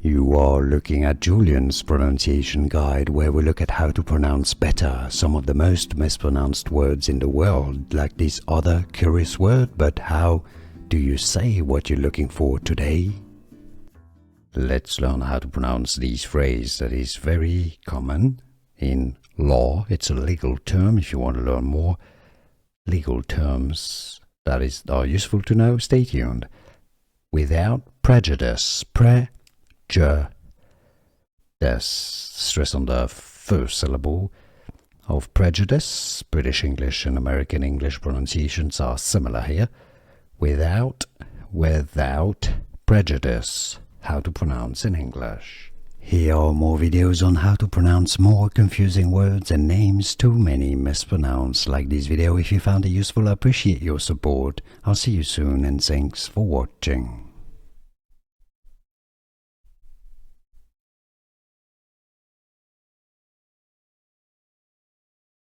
You are looking at Julian's pronunciation guide, where we look at how to pronounce better some of the most mispronounced words in the world, like this other curious word. But how do you say what you're looking for today? Let's learn how to pronounce this phrase that is very common in law. It's a legal term. If you want to learn more legal terms that are useful to know, stay tuned. Without prejudice. Prejudice. Stress on the first syllable of prejudice. British English and American English pronunciations are similar here. Without prejudice. How to pronounce in English. Here are more videos on how to pronounce more confusing words and names too many mispronounced. Like this video if you found it useful. I appreciate your support. I'll see you soon and thanks for watching.